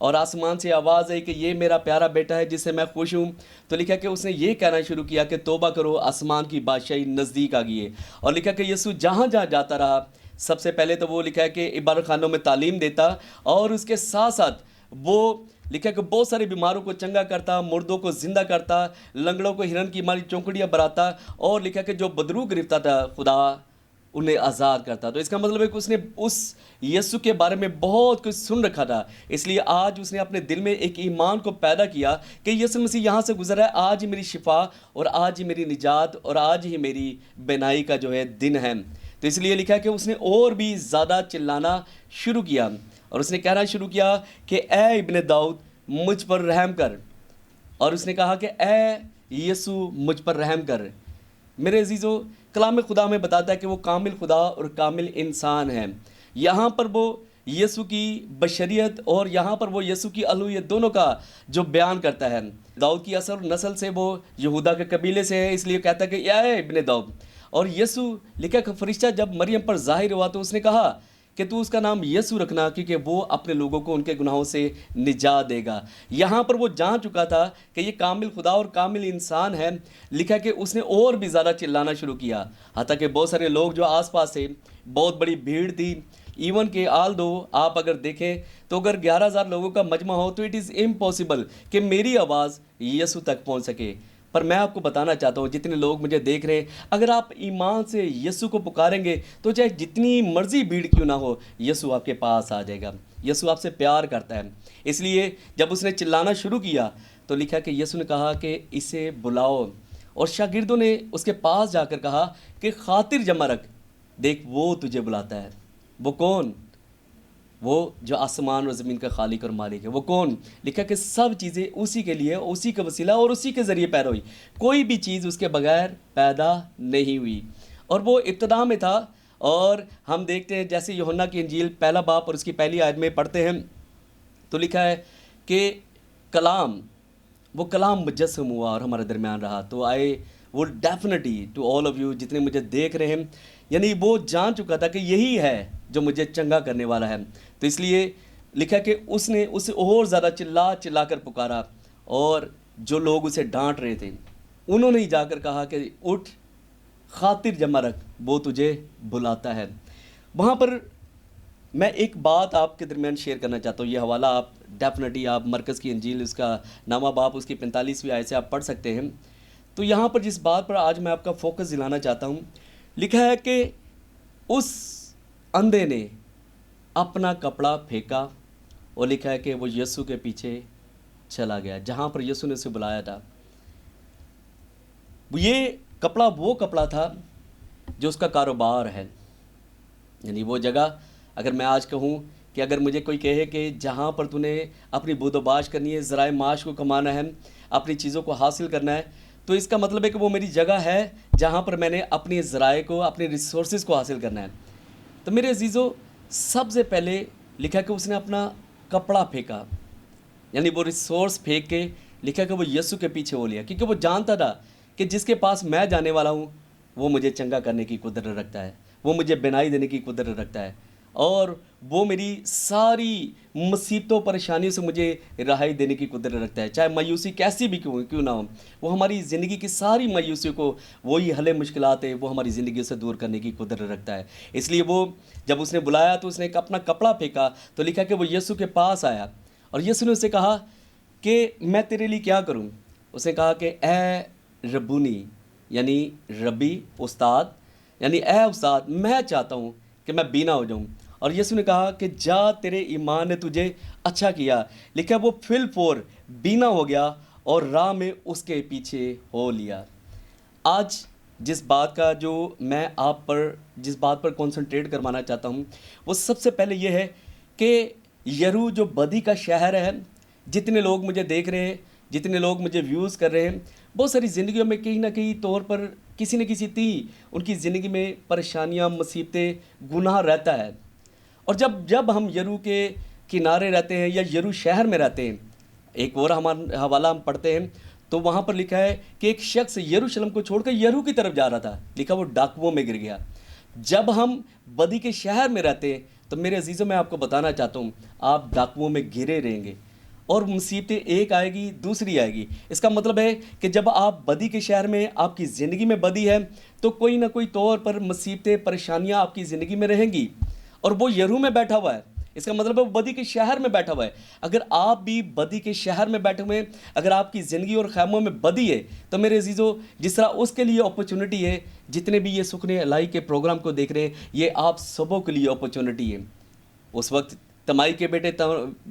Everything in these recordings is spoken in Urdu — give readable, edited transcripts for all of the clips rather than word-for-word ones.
اور آسمان سے آواز آئی کہ یہ میرا پیارا بیٹا ہے جس سے میں خوش ہوں، تو لکھا کہ اس نے یہ کہنا شروع کیا کہ توبہ کرو، آسمان کی بادشاہی نزدیک آ گئی ہے۔ اور لکھا کہ یسوع جہاں جہاں جاتا رہا، سب سے پہلے تو وہ لکھا ہے کہ عبادت خانوں میں تعلیم دیتا، اور اس کے ساتھ ساتھ وہ لکھا کہ بہت سارے بیماروں کو چنگا کرتا، مردوں کو زندہ کرتا، لنگڑوں کو ہرن کی ماری چونکڑیاں براتا، اور لکھا کہ جو بدرو گرفتا تھا خدا انہیں آزاد کرتا۔ تو اس کا مطلب ہے کہ اس نے اس یسوع کے بارے میں بہت کچھ سن رکھا تھا، اس لیے آج اس نے اپنے دل میں ایک ایمان کو پیدا کیا کہ یسوع مسیح یہاں سے گزرا ہے، آج ہی میری شفا اور آج ہی میری نجات اور آج ہی میری بینائی کا جو ہے دن ہے۔ تو اس لیے لکھا ہے کہ اس نے اور بھی زیادہ چلانا شروع کیا، اور اس نے کہنا شروع کیا کہ اے ابن داؤد مجھ پر رحم کر، اور اس نے کہا کہ اے یسوع مجھ پر رحم کر۔ میرے عزیزو، کلام خدا میں بتاتا ہے کہ وہ کامل خدا اور کامل انسان ہے۔ یہاں پر وہ یسوع کی بشریت اور یہاں پر وہ یسوع کی الوہیت دونوں کا جو بیان کرتا ہے۔ داؤد کی اصل نسل سے وہ یہودا کے قبیلے سے ہے، اس لیے کہتا ہے کہ اے ابن داؤد۔ اور یسوع لکھا کہ فرشتہ جب مریم پر ظاہر ہوا تو اس نے کہا کہ تو اس کا نام یسوع رکھنا، کیونکہ وہ اپنے لوگوں کو ان کے گناہوں سے نجات دے گا۔ یہاں پر وہ جان چکا تھا کہ یہ کامل خدا اور کامل انسان ہے۔ لکھا کہ اس نے اور بھی زیادہ چلانا شروع کیا، حتیٰ کہ بہت سارے لوگ جو آس پاس تھے، بہت بڑی بھیڑ تھی، ایون کہ آل دو آپ اگر دیکھیں تو اگر 11,000 لوگوں کا مجمع ہو تو اٹ از امپاسبل کہ میری آواز یسوع تک پہنچ سکے۔ پر میں آپ کو بتانا چاہتا ہوں، جتنے لوگ مجھے دیکھ رہے ہیں، اگر آپ ایمان سے یسوع کو پکاریں گے تو چاہے جتنی مرضی بھیڑ کیوں نہ ہو، یسوع آپ کے پاس آ جائے گا۔ یسوع آپ سے پیار کرتا ہے، اس لیے جب اس نے چلانا شروع کیا تو لکھا کہ یسوع نے کہا کہ اسے بلاؤ، اور شاگردوں نے اس کے پاس جا کر کہا کہ خاطر جمع رکھ، دیکھ وہ تجھے بلاتا ہے۔ وہ کون؟ وہ جو آسمان اور زمین کا خالق اور مالک ہے۔ وہ کون؟ لکھا کہ سب چیزیں اسی کے لیے، اسی کا وسیلہ اور اسی کے ذریعے پیدا ہوئی، کوئی بھی چیز اس کے بغیر پیدا نہیں ہوئی۔ اور وہ ابتدا میں تھا، اور ہم دیکھتے ہیں جیسے یوحنا کی انجیل پہلا باب اور اس کی پہلی آیت میں پڑھتے ہیں تو لکھا ہے کہ وہ کلام مجسم ہوا اور ہمارے درمیان رہا۔ تو I would definitely to all of you جتنے مجھے دیکھ رہے ہیں، یعنی وہ جان چکا تھا کہ یہی ہے جو مجھے چنگا کرنے والا ہے۔ تو اس لیے لکھا کہ اس نے اسے اور زیادہ چلا کر پکارا، اور جو لوگ اسے ڈانٹ رہے تھے انہوں نے ہی جا کر کہا کہ اٹھ، خاطر جمع رکھ، وہ تجھے بلاتا ہے۔ وہاں پر میں ایک بات آپ کے درمیان شیئر کرنا چاہتا ہوں، یہ حوالہ آپ ڈیفینیٹلی آپ مرکز کی انجیل اس کا نامہ باب اس کی 45ویں آیت سے آپ پڑھ سکتے ہیں۔ تو یہاں پر جس بات پر آج میں آپ کا فوکس دلانا چاہتا ہوں، لکھا ہے کہ اس اندھے نے اپنا کپڑا پھینکا، اور لکھا ہے کہ وہ یسوع کے پیچھے چلا گیا جہاں پر یسوع نے اسے بلایا تھا۔ یہ کپڑا وہ کپڑا تھا جو اس کا کاروبار ہے، یعنی وہ جگہ، اگر میں آج کہوں کہ اگر مجھے کوئی کہے کہ جہاں پر تو نے اپنی بود و باش کرنی ہے، ذرائع معاش کو کمانا ہے، اپنی چیزوں کو حاصل کرنا ہے، تو اس کا مطلب ہے کہ وہ میری جگہ ہے جہاں پر میں نے اپنی ذرائع کو، اپنے ریسورسز کو حاصل کرنا ہے۔ تو میرے عزیزو، سب سے پہلے لکھا کہ اس نے اپنا کپڑا پھینکا، یعنی وہ ریسورس پھینک کے لکھا کہ وہ یسوع کے پیچھے ہو لیا، کیونکہ وہ جانتا تھا کہ جس کے پاس میں جانے والا ہوں وہ مجھے چنگا کرنے کی قدرت رکھتا ہے، وہ مجھے بینائی دینے کی قدرت رکھتا ہے، اور وہ میری ساری مصیبتوں پریشانیوں سے مجھے رہائی دینے کی قدرت رکھتا ہے، چاہے مایوسی کیسی بھی کیوں نہ ہو۔ وہ ہماری زندگی کی ساری مایوسیوں کو، وہی حل مشکلات ہے، وہ ہماری زندگی سے دور کرنے کی قدرت رکھتا ہے۔ اس لیے وہ جب اس نے بلایا تو اس نے اپنا کپڑا پھینکا، تو لکھا کہ وہ یسوع کے پاس آیا، اور یسوع نے اسے کہا کہ میں تیرے لیے کیا کروں؟ اس نے کہا کہ اے ربونی، یعنی ربی، استاد، یعنی اے استاد، میں چاہتا ہوں کہ میں بینا ہو جاؤں۔ اور یسوع نے کہا کہ جا، تیرے ایمان نے تجھے اچھا کیا۔ لکھا وہ فل فور بینا ہو گیا اور راہ میں اس کے پیچھے ہو لیا۔ آج جس بات کا جو میں آپ پر جس بات پر کنسنٹریٹ کروانا چاہتا ہوں، وہ سب سے پہلے یہ ہے کہ یرو جو بدی کا شہر ہے، جتنے لوگ مجھے دیکھ رہے ہیں، جتنے لوگ مجھے ویوز کر رہے ہیں، بہت ساری زندگیوں میں کہیں نہ کہیں طور پر کسی نہ کسی ان کی زندگی میں پریشانیاں، مصیبتیں، گناہ رہتا ہے۔ اور جب ہم یرو کے کنارے رہتے ہیں یا یرو شہر میں رہتے ہیں، ایک اور ہمارا حوالہ ہم پڑھتے ہیں تو وہاں پر لکھا ہے کہ ایک شخص یروشلم کو چھوڑ کر یرو کی طرف جا رہا تھا، لکھا وہ ڈاکوؤں میں گر گیا۔ جب ہم بدی کے شہر میں رہتے ہیں تو میرے عزیزوں، میں آپ کو بتانا چاہتا ہوں، آپ ڈاکوؤں میں گھرے رہیں گے، اور مصیبتیں ایک آئے گی دوسری آئے گی۔ اس کا مطلب ہے کہ جب آپ بدی کے شہر میں، آپ کی زندگی میں بدی ہے، تو کوئی نہ کوئی طور پر مصیبتیں، پریشانیاں آپ کی زندگی میں رہیں گی، اور وہ یرو میں بیٹھا ہوا ہے۔ اس کا مطلب ہے وہ بدی کے شہر میں بیٹھا ہوا ہے۔ اگر آپ بھی بدی کے شہر میں بیٹھے ہوئے ہیں، اگر آپ کی زندگی اور خیموں میں بدی ہے، تو میرے عزیزو، جس طرح اس کے لیے اپرچونٹی ہے، جتنے بھی یہ سکون الہی کے پروگرام کو دیکھ رہے ہیں، یہ آپ سبوں کے لیے اپرچونٹی ہے۔ اس وقت تمائی کے بیٹے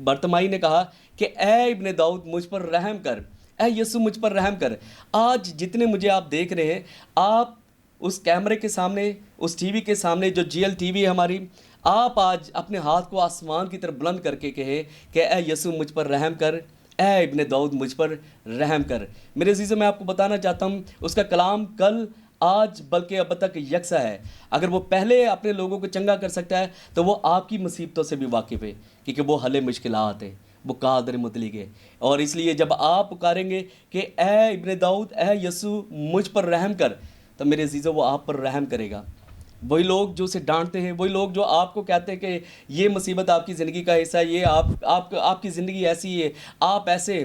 برتمائی نے کہا کہ اے ابن داؤد، مجھ پر رحم کر، اے یسوع مجھ پر رحم کر۔ آج جتنے مجھے آپ دیکھ رہے ہیں، آپ اس کیمرے کے سامنے، اس ٹی وی کے سامنے، جو جی ایل ٹی وی ہے ہماری، آپ آج اپنے ہاتھ کو آسمان کی طرف بلند کر کے کہے کہ اے یسوع مجھ پر رحم کر، اے ابن داؤد مجھ پر رحم کر۔ میرے عزیزوں، میں آپ کو بتانا چاہتا ہوں، اس کا کلام کل، آج، بلکہ اب تک یکساں ہے۔ اگر وہ پہلے اپنے لوگوں کو چنگا کر سکتا ہے، تو وہ آپ کی مصیبتوں سے بھی واقف ہے، کیونکہ وہ حل مشکلات ہے، وہ قادر مطلق ہے۔ اور اس لیے جب آپ پکاریں گے کہ اے ابن داؤد، اے یسوع مجھ پر رحم کر، تو میرے عزیزوں وہ آپ پر رحم کرے گا۔ وہی لوگ جو اسے ڈانٹتے ہیں، وہی لوگ جو آپ کو کہتے ہیں کہ یہ مصیبت آپ کی زندگی کا حصہ ہے، یہ آپ کی زندگی ایسی ہے، آپ ایسے ہیں،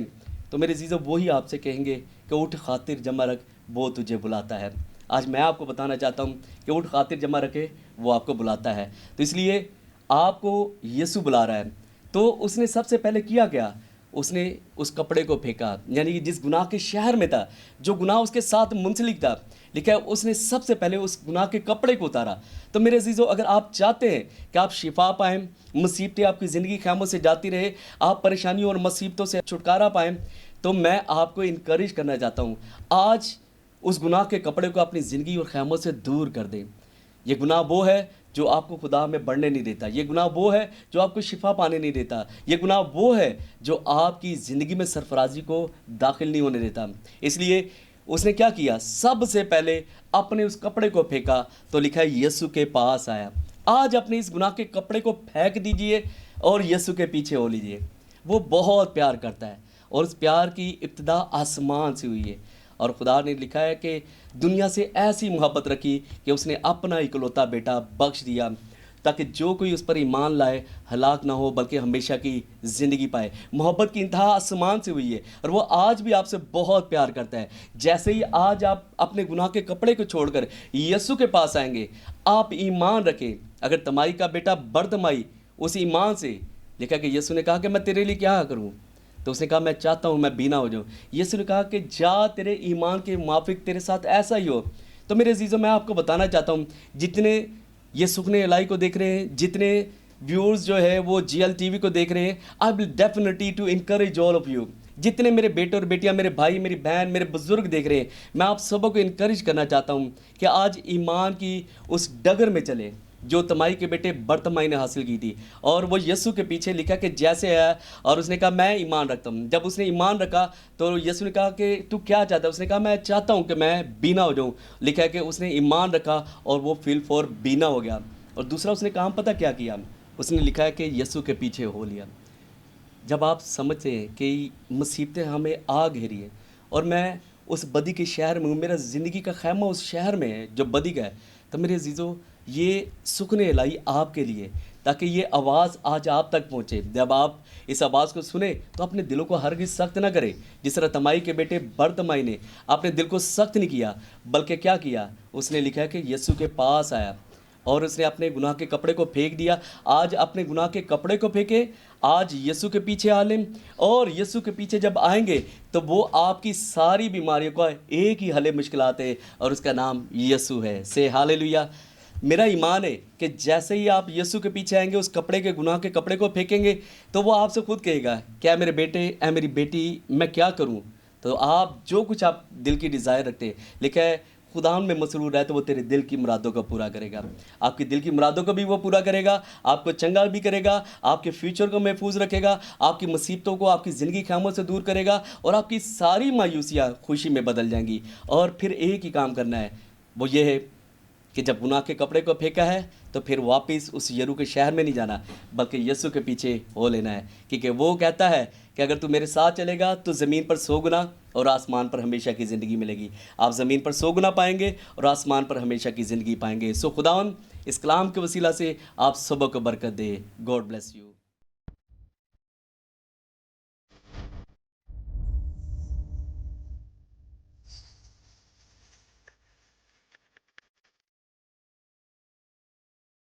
تو میرے عزیزوں وہی آپ سے کہیں گے کہ اٹھ خاطر جمع رکھ، وہ تجھے بلاتا ہے۔ آج میں آپ کو بتانا چاہتا ہوں کہ اٹھ خاطر جمع رکھے، وہ آپ کو بلاتا ہے۔ تو اس لیے آپ کو یسوع بلا رہا ہے۔ تو اس نے سب سے پہلے کیا کیا؟ اس نے اس کپڑے کو پھینکا، یعنی کہ جس گناہ کے شہر میں تھا، جو گناہ اس کے ساتھ منسلک تھا، لکھا ہے اس نے سب سے پہلے اس گناہ کے کپڑے کو اتارا۔ تو میرے عزیزو، اگر آپ چاہتے ہیں کہ آپ شفا پائیں، مصیبتیں آپ کی زندگی خیموں سے جاتی رہے، آپ پریشانیوں اور مصیبتوں سے چھٹکارا پائیں، تو میں آپ کو انکریج کرنا چاہتا ہوں، آج اس گناہ کے کپڑے کو اپنی زندگی اور خیموں سے دور کر دیں۔ یہ گناہ وہ ہے جو آپ کو خدا میں بڑھنے نہیں دیتا، یہ گناہ وہ ہے جو آپ کو شفا پانے نہیں دیتا، یہ گناہ وہ ہے جو آپ کی زندگی میں سرفرازی کو داخل نہیں ہونے دیتا۔ اس لیے اس نے کیا کیا؟ سب سے پہلے اپنے اس کپڑے کو پھینکا، تو لکھا ہے یسوع کے پاس آیا۔ آج اپنے اس گناہ کے کپڑے کو پھینک دیجئے اور یسوع کے پیچھے ہو لیجئے۔ وہ بہت پیار کرتا ہے، اور اس پیار کی ابتدا آسمان سے ہوئی ہے۔ اور خدا نے لکھا ہے کہ دنیا سے ایسی محبت رکھی کہ اس نے اپنا اکلوتا بیٹا بخش دیا، تاکہ جو کوئی اس پر ایمان لائے ہلاک نہ ہو، بلکہ ہمیشہ کی زندگی پائے۔ محبت کی انتہا آسمان سے ہوئی ہے، اور وہ آج بھی آپ سے بہت پیار کرتا ہے۔ جیسے ہی آج آپ اپنے گناہ کے کپڑے کو چھوڑ کر یسوع کے پاس آئیں گے، آپ ایمان رکھیں۔ اگر تمائی کا بیٹا برتمائی اس ایمان سے، لکھا کہ یسوع نے کہا کہ میں تیرے لیے کیا کروں، تو اس نے کہا میں چاہتا ہوں میں بینا ہو جاؤں۔ یسوع نے کہا کہ جا، تیرے ایمان کے موافق تیرے ساتھ ایسا ہی ہو۔ تو میرے عزیزوں، میں آپ کو بتانا چاہتا ہوں، جتنے یہ سکون الہی کو دیکھ رہے ہیں، جتنے ویورز جو ہے وہ جی ایل ٹی وی کو دیکھ رہے ہیں، I will definitely to encourage all of you. جتنے میرے بیٹے اور بیٹیاں، میرے بھائی، میری بہن، میرے بزرگ دیکھ رہے ہیں، میں آپ سبوں کو انکریج کرنا چاہتا ہوں کہ آج ایمان کی اس ڈگر میں چلیں جو تمائی کے بیٹے برتمائی نے حاصل کی تھی۔ اور وہ یسوع کے پیچھے لکھا کہ جیسے آیا، اور اس نے کہا میں ایمان رکھتا ہوں۔ جب اس نے ایمان رکھا تو یسوع نے کہا کہ تو کیا چاہتا ہے؟ اس نے کہا میں چاہتا ہوں کہ میں بینا ہو جاؤں۔ لکھا ہے کہ اس نے ایمان رکھا اور وہ فی الفور بینا ہو گیا۔ اور دوسرا اس نے کام پتہ کیا کیا؟ اس نے لکھا ہے کہ یسوع کے پیچھے ہو لیا۔ جب آپ سمجھتے ہیں کہ مصیبتیں ہمیں آ گھیری ہیں، اور میں اس بدی کے شہر میں ہوں، میرا زندگی کا خیمہ اس شہر میں ہے جو بدی کا ہے، تو میرے عزیزو، یہ سکون الہی آپ کے لیے، تاکہ یہ آواز آج آپ تک پہنچے۔ جب آپ اس آواز کو سنیں تو اپنے دلوں کو ہرگز سخت نہ کریں، جس طرح تمائی کے بیٹے برتمائی نے اپنے دل کو سخت نہیں کیا، بلکہ کیا کیا؟ اس نے لکھا کہ یسوع کے پاس آیا اور اس نے اپنے گناہ کے کپڑے کو پھینک دیا۔ آج اپنے گناہ کے کپڑے کو پھینکے، آج یسوع کے پیچھے آ لیں، اور یسوع کے پیچھے جب آئیں گے تو وہ آپ کی ساری بیماریوں کا ایک ہی حل مشکلات ہے، اور اس کا نام یسوع ہے۔ سے ہاللیلویہ۔ میرا ایمان ہے کہ جیسے ہی آپ یسوع کے پیچھے آئیں گے، اس کپڑے کے گناہ کے کپڑے کو پھینکیں گے، تو وہ آپ سے خود کہے گا کہ اے میرے بیٹے، اے میری بیٹی، میں کیا کروں؟ تو آپ جو کچھ آپ دل کی ڈیزائر رکھتے ہیں، لکھا ہے خدا میں مسرور ہے تو وہ تیرے دل کی مرادوں کو پورا کرے گا۔ آپ کی دل کی مرادوں کو بھی وہ پورا کرے گا، آپ کو چنگا بھی کرے گا، آپ کے فیوچر کو محفوظ رکھے گا، آپ کی مصیبتوں کو آپ کی زندگی خیموں سے دور کرے گا، اور آپ کی ساری مایوسیاں خوشی میں بدل جائیں گی۔ اور پھر ایک ہی کام کرنا ہے، وہ یہ ہے کہ جب گناہ کے کپڑے کو پھینکا ہے تو پھر واپس اس یرو کے شہر میں نہیں جانا، بلکہ یسوع کے پیچھے ہو لینا ہے، کیونکہ وہ کہتا ہے کہ اگر تو میرے ساتھ چلے گا تو زمین پر 100 گنا اور آسمان پر ہمیشہ کی زندگی ملے گی۔ آپ زمین پر 100 گنا پائیں گے اور آسمان پر ہمیشہ کی زندگی پائیں گے۔ سو خداوند اس کلام کے وسیلہ سے آپ سبوں کو برکت دے۔ God bless you.